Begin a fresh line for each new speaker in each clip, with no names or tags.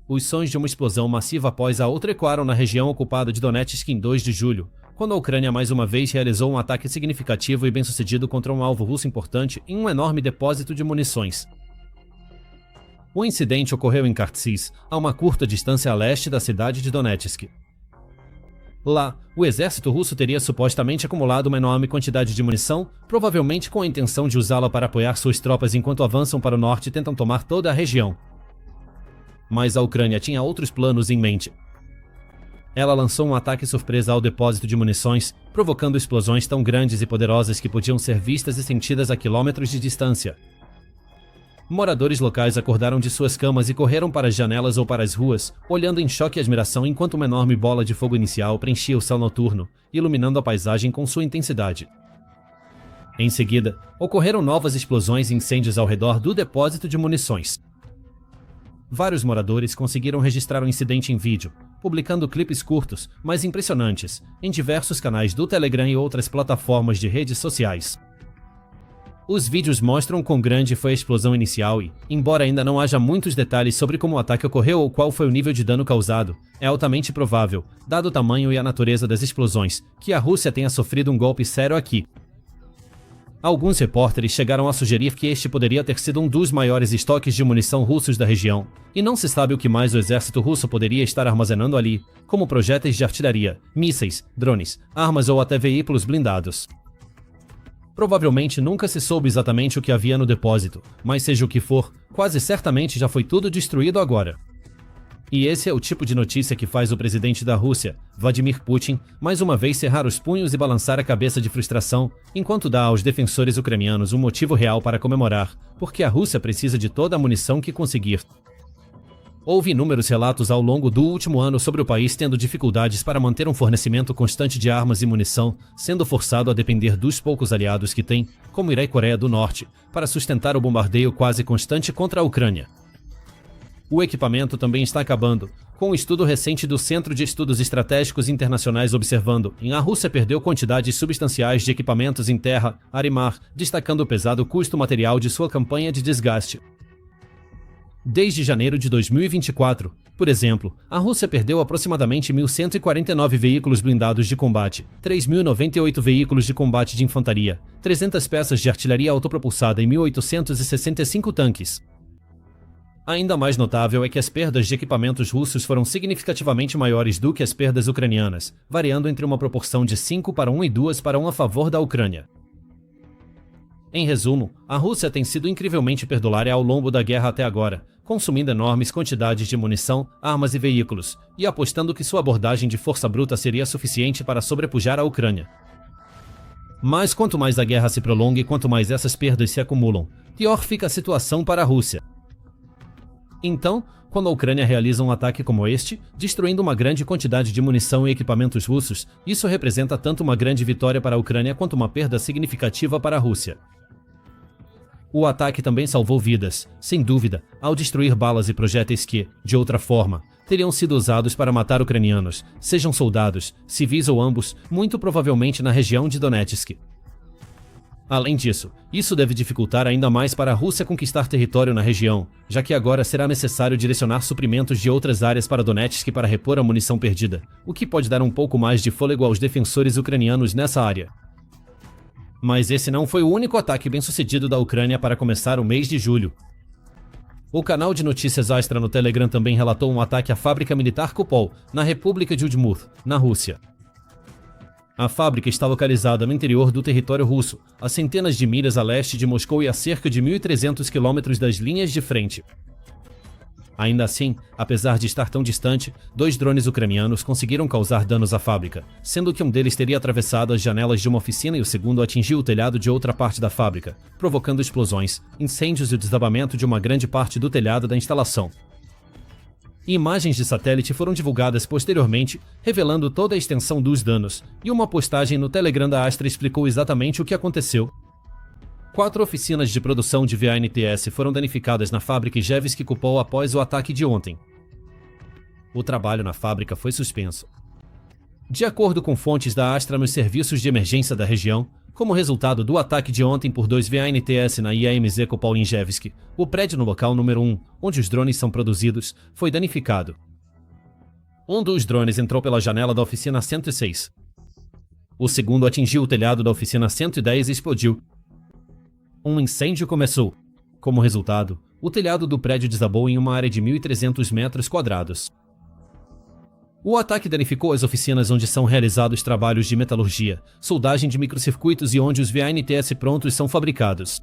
Os sons de uma explosão massiva após a outra ecoaram na região ocupada de Donetsk em 2 de julho, quando a Ucrânia mais uma vez realizou um ataque significativo e bem-sucedido contra um alvo russo importante em um enorme depósito de munições. O incidente ocorreu em Kharkiv, a uma curta distância a leste da cidade de Donetsk. Lá, o exército russo teria supostamente acumulado uma enorme quantidade de munição, provavelmente com a intenção de usá-la para apoiar suas tropas enquanto avançam para o norte e tentam tomar toda a região. Mas a Ucrânia tinha outros planos em mente. Ela lançou um ataque surpresa ao depósito de munições, provocando explosões tão grandes e poderosas que podiam ser vistas e sentidas a quilômetros de distância. Moradores locais acordaram de suas camas e correram para as janelas ou para as ruas, olhando em choque e admiração enquanto uma enorme bola de fogo inicial preenchia o céu noturno, iluminando a paisagem com sua intensidade. Em seguida, ocorreram novas explosões e incêndios ao redor do depósito de munições. Vários moradores conseguiram registrar o incidente em vídeo, publicando clipes curtos, mas impressionantes, em diversos canais do Telegram e outras plataformas de redes sociais. Os vídeos mostram quão grande foi a explosão inicial e, embora ainda não haja muitos detalhes sobre como o ataque ocorreu ou qual foi o nível de dano causado, é altamente provável, dado o tamanho e a natureza das explosões, que a Rússia tenha sofrido um golpe sério aqui. Alguns repórteres chegaram a sugerir que este poderia ter sido um dos maiores estoques de munição russos da região, e não se sabe o que mais o exército russo poderia estar armazenando ali, como projéteis de artilharia, mísseis, drones, armas ou até veículos blindados. Provavelmente nunca se soube exatamente o que havia no depósito, mas seja o que for, quase certamente já foi tudo destruído agora. E esse é o tipo de notícia que faz o presidente da Rússia, Vladimir Putin, mais uma vez cerrar os punhos e balançar a cabeça de frustração, enquanto dá aos defensores ucranianos um motivo real para comemorar, porque a Rússia precisa de toda a munição que conseguir. Houve inúmeros relatos ao longo do último ano sobre o país tendo dificuldades para manter um fornecimento constante de armas e munição, sendo forçado a depender dos poucos aliados que tem, como Irã e Coreia do Norte, para sustentar o bombardeio quase constante contra a Ucrânia. O equipamento também está acabando, com um estudo recente do Centro de Estudos Estratégicos Internacionais observando que a Rússia perdeu quantidades substanciais de equipamentos em terra, ar e mar, destacando o pesado custo material de sua campanha de desgaste. Desde janeiro de 2024, por exemplo, a Rússia perdeu aproximadamente 1.149 veículos blindados de combate, 3.098 veículos de combate de infantaria, 300 peças de artilharia autopropulsada e 1.865 tanques. Ainda mais notável é que as perdas de equipamentos russos foram significativamente maiores do que as perdas ucranianas, variando entre uma proporção de 5 para 1 e 2 para 1 a favor da Ucrânia. Em resumo, a Rússia tem sido incrivelmente perdulária ao longo da guerra até agora, consumindo enormes quantidades de munição, armas e veículos, e apostando que sua abordagem de força bruta seria suficiente para sobrepujar a Ucrânia. Mas quanto mais a guerra se prolonga e quanto mais essas perdas se acumulam, pior fica a situação para a Rússia. Então, quando a Ucrânia realiza um ataque como este, destruindo uma grande quantidade de munição e equipamentos russos, isso representa tanto uma grande vitória para a Ucrânia quanto uma perda significativa para a Rússia. O ataque também salvou vidas, sem dúvida, ao destruir balas e projéteis que, de outra forma, teriam sido usados para matar ucranianos, sejam soldados, civis ou ambos, muito provavelmente na região de Donetsk. Além disso, isso deve dificultar ainda mais para a Rússia conquistar território na região, já que agora será necessário direcionar suprimentos de outras áreas para Donetsk para repor a munição perdida, o que pode dar um pouco mais de fôlego aos defensores ucranianos nessa área. Mas esse não foi o único ataque bem-sucedido da Ucrânia para começar o mês de julho. O canal de notícias Astra no Telegram também relatou um ataque à fábrica militar Kupol, na República de Udmurt, na Rússia. A fábrica está localizada no interior do território russo, a centenas de milhas a leste de Moscou e a cerca de 1.300 quilômetros das linhas de frente. Ainda assim, apesar de estar tão distante, 2 drones ucranianos conseguiram causar danos à fábrica, sendo que um deles teria atravessado as janelas de uma oficina e o segundo atingiu o telhado de outra parte da fábrica, provocando explosões, incêndios e o desabamento de uma grande parte do telhado da instalação. Imagens de satélite foram divulgadas posteriormente, revelando toda a extensão dos danos, e uma postagem no Telegram da Astra explicou exatamente o que aconteceu. 4 oficinas de produção de VANTS foram danificadas na fábrica Ijevsk Kupol após o ataque de ontem. O trabalho na fábrica foi suspenso. De acordo com fontes da Astra nos serviços de emergência da região, como resultado do ataque de ontem por 2 VANTS na IAMZ Kopal-Injevsk, o prédio no local número 1, onde os drones são produzidos, foi danificado. Um dos drones entrou pela janela da oficina 106. O segundo atingiu o telhado da oficina 110 e explodiu. Um incêndio começou. Como resultado, o telhado do prédio desabou em uma área de 1.300 metros quadrados. O ataque danificou as oficinas onde são realizados trabalhos de metalurgia, soldagem de microcircuitos e onde os VANTS prontos são fabricados.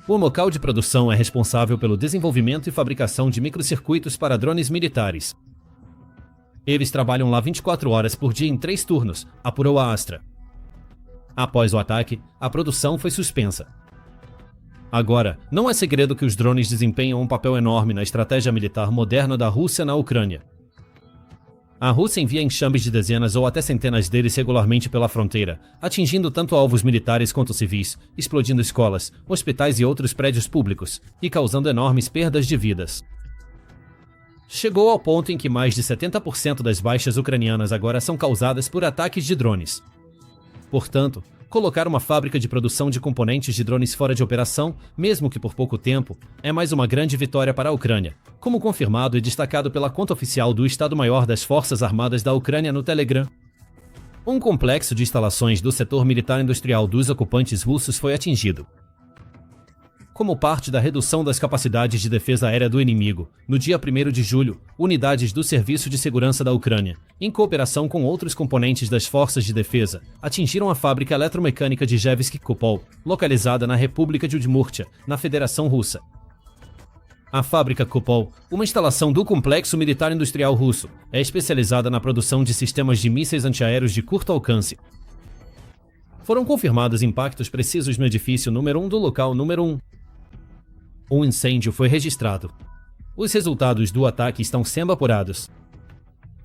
O local de produção é responsável pelo desenvolvimento e fabricação de microcircuitos para drones militares. Eles trabalham lá 24 horas por dia em 3 turnos, apurou a Astra. Após o ataque, a produção foi suspensa. Agora, não é segredo que os drones desempenham um papel enorme na estratégia militar moderna da Rússia na Ucrânia. A Rússia envia enxames de dezenas ou até centenas deles regularmente pela fronteira, atingindo tanto alvos militares quanto civis, explodindo escolas, hospitais e outros prédios públicos, e causando enormes perdas de vidas. Chegou ao ponto em que mais de 70% das baixas ucranianas agora são causadas por ataques de drones. Portanto, colocar uma fábrica de produção de componentes de drones fora de operação, mesmo que por pouco tempo, é mais uma grande vitória para a Ucrânia, como confirmado e destacado pela conta oficial do Estado-Maior das Forças Armadas da Ucrânia no Telegram. Um complexo de instalações do setor militar industrial dos ocupantes russos foi atingido. Como parte da redução das capacidades de defesa aérea do inimigo, no dia 1º de julho, unidades do Serviço de Segurança da Ucrânia, em cooperação com outros componentes das forças de defesa, atingiram a fábrica eletromecânica de Jevsk Kopol, localizada na República de Udmurtia, na Federação Russa. A fábrica Kopol, uma instalação do Complexo Militar Industrial Russo, é especializada na produção de sistemas de mísseis antiaéreos de curto alcance. Foram confirmados impactos precisos no edifício número 1 do local número 1. Um incêndio foi registrado. Os resultados do ataque estão sendo apurados.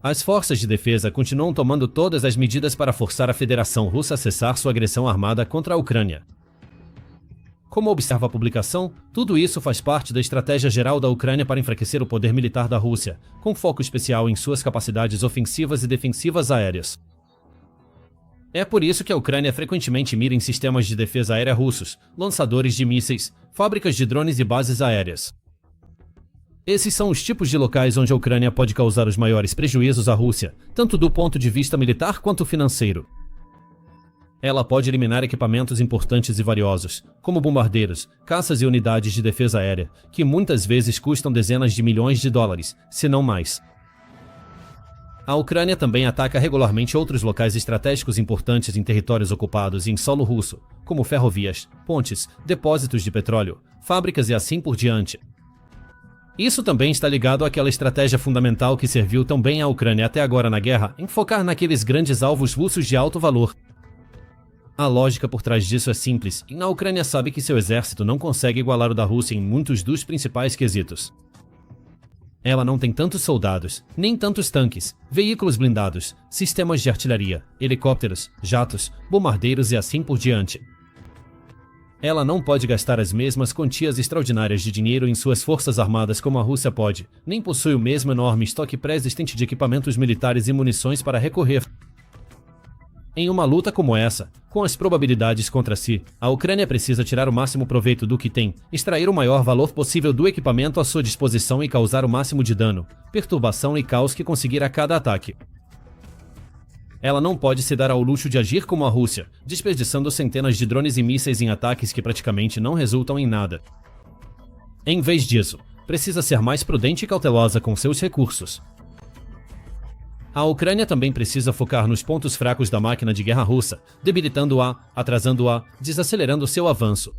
As forças de defesa continuam tomando todas as medidas para forçar a Federação Russa a cessar sua agressão armada contra a Ucrânia. Como observa a publicação, tudo isso faz parte da estratégia geral da Ucrânia para enfraquecer o poder militar da Rússia, com foco especial em suas capacidades ofensivas e defensivas aéreas. É por isso que a Ucrânia frequentemente mira em sistemas de defesa aérea russos, lançadores de mísseis, fábricas de drones e bases aéreas. Esses são os tipos de locais onde a Ucrânia pode causar os maiores prejuízos à Rússia, tanto do ponto de vista militar quanto financeiro. Ela pode eliminar equipamentos importantes e valiosos, como bombardeiros, caças e unidades de defesa aérea, que muitas vezes custam dezenas de milhões de dólares, se não mais. A Ucrânia também ataca regularmente outros locais estratégicos importantes em territórios ocupados e em solo russo, como ferrovias, pontes, depósitos de petróleo, fábricas e assim por diante. Isso também está ligado àquela estratégia fundamental que serviu tão bem à Ucrânia até agora na guerra, em focar naqueles grandes alvos russos de alto valor. A lógica por trás disso é simples, e a Ucrânia sabe que seu exército não consegue igualar o da Rússia em muitos dos principais quesitos. Ela não tem tantos soldados, nem tantos tanques, veículos blindados, sistemas de artilharia, helicópteros, jatos, bombardeiros e assim por diante. Ela não pode gastar as mesmas quantias extraordinárias de dinheiro em suas forças armadas como a Rússia pode, nem possui o mesmo enorme estoque pré-existente de equipamentos militares e munições para recorrer. Em uma luta como essa, com as probabilidades contra si, a Ucrânia precisa tirar o máximo proveito do que tem, extrair o maior valor possível do equipamento à sua disposição e causar o máximo de dano, perturbação e caos que conseguir a cada ataque. Ela não pode se dar ao luxo de agir como a Rússia, desperdiçando centenas de drones e mísseis em ataques que praticamente não resultam em nada. Em vez disso, precisa ser mais prudente e cautelosa com seus recursos. A Ucrânia também precisa focar nos pontos fracos da máquina de guerra russa, debilitando-a, atrasando-a, desacelerando seu avanço.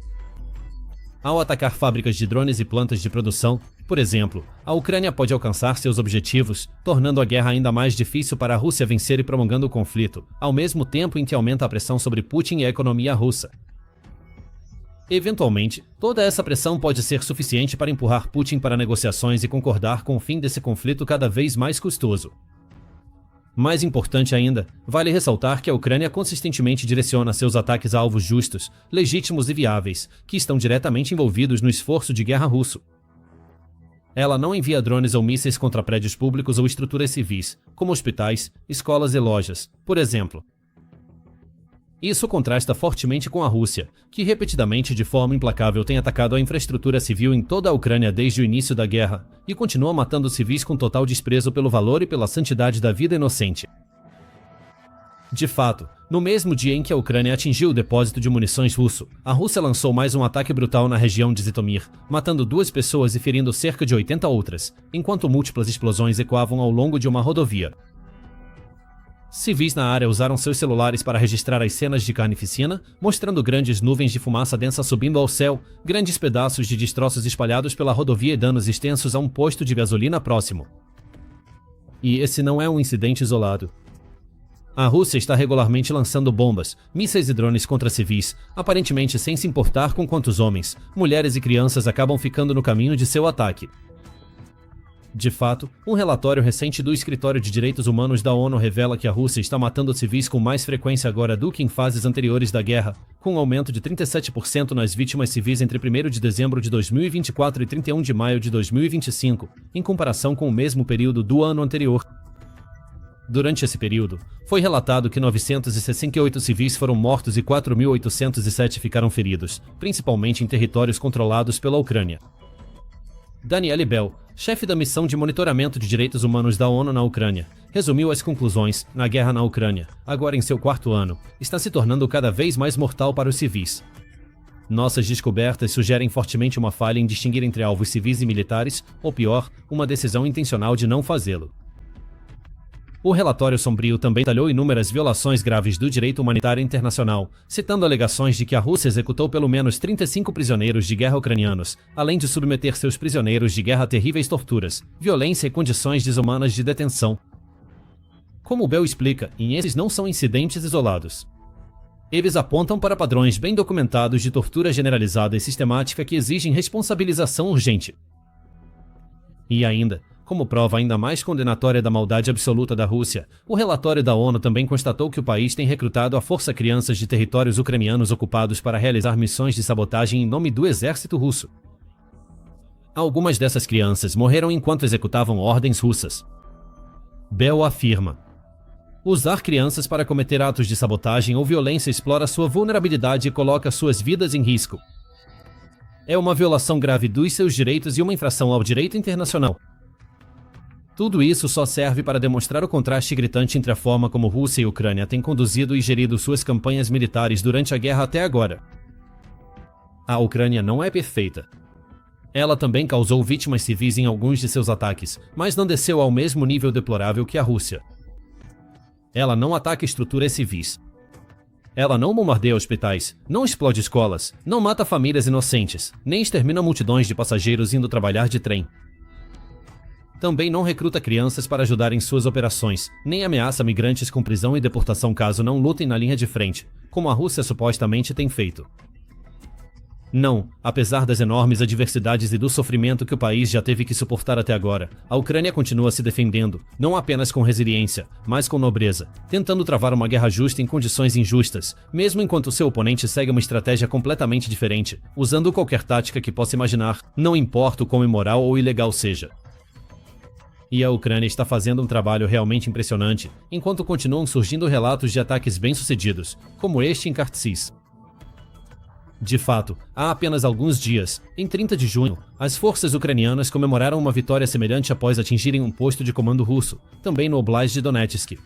Ao atacar fábricas de drones e plantas de produção, por exemplo, a Ucrânia pode alcançar seus objetivos, tornando a guerra ainda mais difícil para a Rússia vencer e prolongando o conflito, ao mesmo tempo em que aumenta a pressão sobre Putin e a economia russa. Eventualmente, toda essa pressão pode ser suficiente para empurrar Putin para negociações e concordar com o fim desse conflito cada vez mais custoso. Mais importante ainda, vale ressaltar que a Ucrânia consistentemente direciona seus ataques a alvos justos, legítimos e viáveis, que estão diretamente envolvidos no esforço de guerra russo. Ela não envia drones ou mísseis contra prédios públicos ou estruturas civis, como hospitais, escolas e lojas, por exemplo. Isso contrasta fortemente com a Rússia, que repetidamente e de forma implacável tem atacado a infraestrutura civil em toda a Ucrânia desde o início da guerra, e continua matando civis com total desprezo pelo valor e pela santidade da vida inocente. De fato, no mesmo dia em que a Ucrânia atingiu o depósito de munições russo, a Rússia lançou mais um ataque brutal na região de Zitomir, matando 2 pessoas e ferindo cerca de 80 outras, enquanto múltiplas explosões ecoavam ao longo de uma rodovia. Civis na área usaram seus celulares para registrar as cenas de carnificina, mostrando grandes nuvens de fumaça densa subindo ao céu, grandes pedaços de destroços espalhados pela rodovia e danos extensos a um posto de gasolina próximo. E esse não é um incidente isolado. A Rússia está regularmente lançando bombas, mísseis e drones contra civis, aparentemente sem se importar com quantos homens, mulheres e crianças acabam ficando no caminho de seu ataque. De fato, um relatório recente do Escritório de Direitos Humanos da ONU revela que a Rússia está matando civis com mais frequência agora do que em fases anteriores da guerra, com um aumento de 37% nas vítimas civis entre 1º de dezembro de 2024 e 31 de maio de 2025, em comparação com o mesmo período do ano anterior. Durante esse período, foi relatado que 968 civis foram mortos e 4.807 ficaram feridos, principalmente em territórios controlados pela Ucrânia. Daniele Bell, chefe da missão de monitoramento de direitos humanos da ONU na Ucrânia, resumiu as conclusões: a guerra na Ucrânia, agora em seu 4º ano, está se tornando cada vez mais mortal para os civis. Nossas descobertas sugerem fortemente uma falha em distinguir entre alvos civis e militares, ou pior, uma decisão intencional de não fazê-lo. O relatório sombrio também detalhou inúmeras violações graves do direito humanitário internacional, citando alegações de que a Rússia executou pelo menos 35 prisioneiros de guerra ucranianos, além de submeter seus prisioneiros de guerra a terríveis torturas, violência e condições desumanas de detenção. Como Bell explica, esses não são incidentes isolados. Eles apontam para padrões bem documentados de tortura generalizada e sistemática que exigem responsabilização urgente. E ainda, como prova ainda mais condenatória da maldade absoluta da Rússia, o relatório da ONU também constatou que o país tem recrutado à força crianças de territórios ucranianos ocupados para realizar missões de sabotagem em nome do exército russo. Algumas dessas crianças morreram enquanto executavam ordens russas. Bell afirma: usar crianças para cometer atos de sabotagem ou violência explora sua vulnerabilidade e coloca suas vidas em risco. É uma violação grave dos seus direitos e uma infração ao direito internacional. Tudo isso só serve para demonstrar o contraste gritante entre a forma como Rússia e Ucrânia têm conduzido e gerido suas campanhas militares durante a guerra até agora. A Ucrânia não é perfeita. Ela também causou vítimas civis em alguns de seus ataques, mas não desceu ao mesmo nível deplorável que a Rússia. Ela não ataca estruturas civis. Ela não bombardeia hospitais, não explode escolas, não mata famílias inocentes, nem extermina multidões de passageiros indo trabalhar de trem. Também não recruta crianças para ajudar em suas operações, nem ameaça migrantes com prisão e deportação caso não lutem na linha de frente, como a Rússia supostamente tem feito. Não, apesar das enormes adversidades e do sofrimento que o país já teve que suportar até agora, a Ucrânia continua se defendendo, não apenas com resiliência, mas com nobreza, tentando travar uma guerra justa em condições injustas, mesmo enquanto seu oponente segue uma estratégia completamente diferente, usando qualquer tática que possa imaginar, não importa o quão imoral ou ilegal seja. E a Ucrânia está fazendo um trabalho realmente impressionante, enquanto continuam surgindo relatos de ataques bem-sucedidos, como este em Kharkiv. De fato, há apenas alguns dias, em 30 de junho, as forças ucranianas comemoraram uma vitória semelhante após atingirem um posto de comando russo, também no Oblast de Donetsk.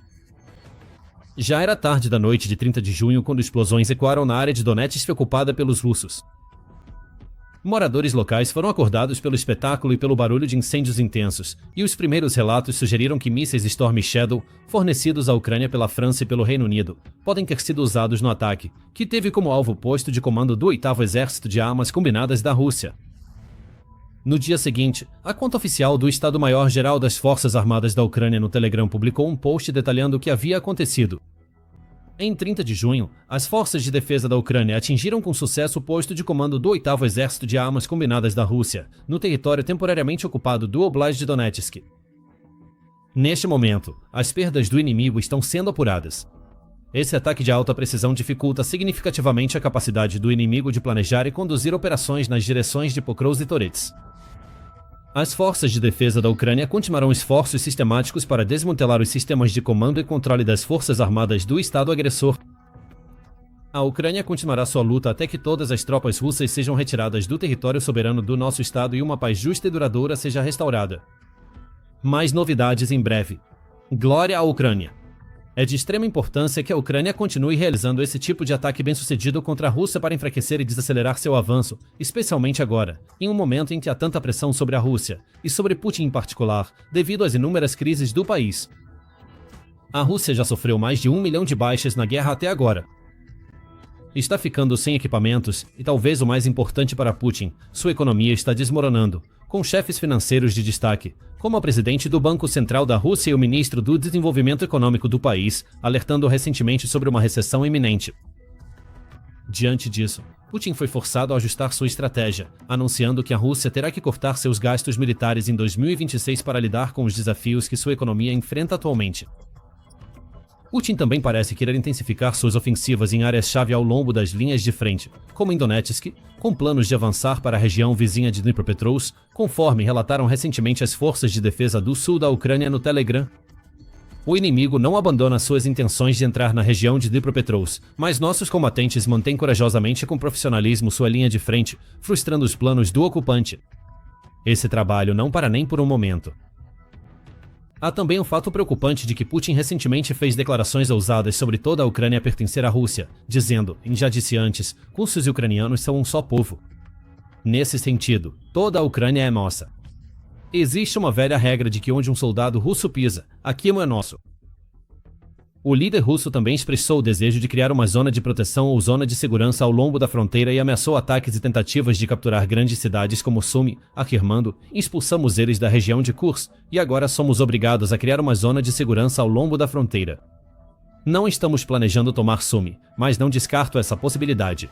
Já era tarde da noite de 30 de junho quando explosões ecoaram na área de Donetsk ocupada pelos russos. Moradores locais foram acordados pelo espetáculo e pelo barulho de incêndios intensos, e os primeiros relatos sugeriram que mísseis Storm Shadow, fornecidos à Ucrânia pela França e pelo Reino Unido, podem ter sido usados no ataque, que teve como alvo o posto de comando do 8º Exército de Armas Combinadas da Rússia. No dia seguinte, a conta oficial do Estado-Maior-Geral das Forças Armadas da Ucrânia no Telegram publicou um post detalhando o que havia acontecido. Em 30 de junho, as forças de defesa da Ucrânia atingiram com sucesso o posto de comando do 8º Exército de Armas Combinadas da Rússia, no território temporariamente ocupado do Oblast de Donetsk. Neste momento, as perdas do inimigo estão sendo apuradas. Esse ataque de alta precisão dificulta significativamente a capacidade do inimigo de planejar e conduzir operações nas direções de Pokrovsk e Torets. As forças de defesa da Ucrânia continuarão esforços sistemáticos para desmantelar os sistemas de comando e controle das forças armadas do Estado agressor. A Ucrânia continuará sua luta até que todas as tropas russas sejam retiradas do território soberano do nosso Estado e uma paz justa e duradoura seja restaurada. Mais novidades em breve. Glória à Ucrânia! É de extrema importância que a Ucrânia continue realizando esse tipo de ataque bem-sucedido contra a Rússia para enfraquecer e desacelerar seu avanço, especialmente agora, em um momento em que há tanta pressão sobre a Rússia, e sobre Putin em particular, devido às inúmeras crises do país. A Rússia já sofreu mais de 1 milhão de baixas na guerra até agora. Está ficando sem equipamentos e, talvez o mais importante para Putin, sua economia está desmoronando, com chefes financeiros de destaque, como o presidente do Banco Central da Rússia e o ministro do Desenvolvimento Econômico do país, alertando recentemente sobre uma recessão iminente. Diante disso, Putin foi forçado a ajustar sua estratégia, anunciando que a Rússia terá que cortar seus gastos militares em 2026 para lidar com os desafios que sua economia enfrenta atualmente. Putin também parece querer intensificar suas ofensivas em áreas-chave ao longo das linhas de frente, como em Donetsk, com planos de avançar para a região vizinha de Dnipropetrovsk, conforme relataram recentemente as forças de defesa do sul da Ucrânia no Telegram. O inimigo não abandona suas intenções de entrar na região de Dnipropetrovsk, mas nossos combatentes mantêm corajosamente e com profissionalismo sua linha de frente, frustrando os planos do ocupante. Esse trabalho não para nem por um momento. Há também um fato preocupante de que Putin recentemente fez declarações ousadas sobre toda a Ucrânia pertencer à Rússia, dizendo, e já disse antes, russos e ucranianos são um só povo. Nesse sentido, toda a Ucrânia é nossa. Existe uma velha regra de que onde um soldado russo pisa, aquilo é nosso. O líder russo também expressou o desejo de criar uma zona de proteção ou zona de segurança ao longo da fronteira e ameaçou ataques e tentativas de capturar grandes cidades como Sumy, afirmando: expulsamos eles da região de Kursk e agora somos obrigados a criar uma zona de segurança ao longo da fronteira. Não estamos planejando tomar Sumy, mas não descarto essa possibilidade.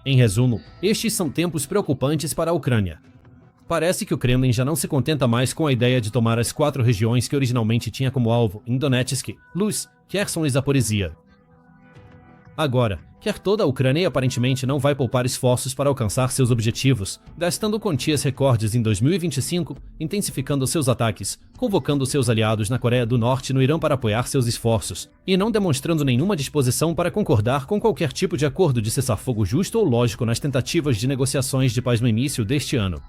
Em resumo, estes são tempos preocupantes para a Ucrânia. Parece que o Kremlin já não se contenta mais com a ideia de tomar as 4 regiões que originalmente tinha como alvo em Donetsk, Luz, Kherson e Zaporizhia. Agora, quer toda a Ucrânia e aparentemente não vai poupar esforços para alcançar seus objetivos, gastando quantias recordes em 2025, intensificando seus ataques, convocando seus aliados na Coreia do Norte e no Irã para apoiar seus esforços, e não demonstrando nenhuma disposição para concordar com qualquer tipo de acordo de cessar-fogo justo ou lógico nas tentativas de negociações de paz no início deste ano.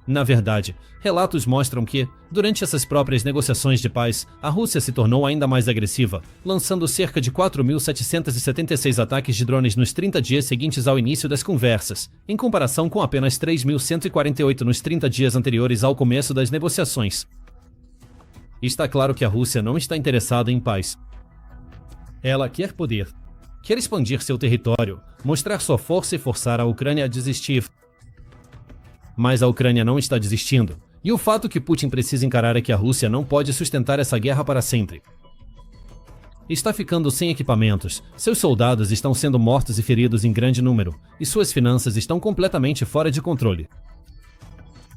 Na verdade, relatos mostram que, durante essas próprias negociações de paz, a Rússia se tornou ainda mais agressiva, lançando cerca de 4.776 ataques de drones nos 30 dias seguintes ao início das conversas, em comparação com apenas 3.148 nos 30 dias anteriores ao começo das negociações. Está claro que a Rússia não está interessada em paz. Ela quer poder. Quer expandir seu território, mostrar sua força e forçar a Ucrânia a desistir. Mas a Ucrânia não está desistindo, e o fato que Putin precisa encarar é que a Rússia não pode sustentar essa guerra para sempre. Está ficando sem equipamentos, seus soldados estão sendo mortos e feridos em grande número, e suas finanças estão completamente fora de controle.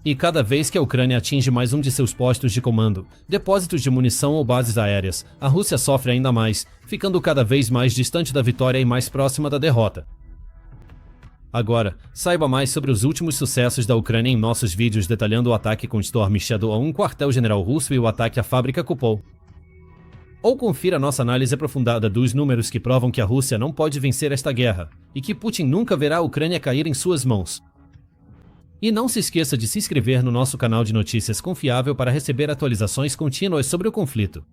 E cada vez que a Ucrânia atinge mais um de seus postos de comando, depósitos de munição ou bases aéreas, a Rússia sofre ainda mais, ficando cada vez mais distante da vitória e mais próxima da derrota. Agora, saiba mais sobre os últimos sucessos da Ucrânia em nossos vídeos detalhando o ataque com Storm Shadow a um quartel-general russo e o ataque à fábrica Kupol. Ou confira nossa análise aprofundada dos números que provam que a Rússia não pode vencer esta guerra, e que Putin nunca verá a Ucrânia cair em suas mãos. E não se esqueça de se inscrever no nosso canal de notícias confiável para receber atualizações contínuas sobre o conflito.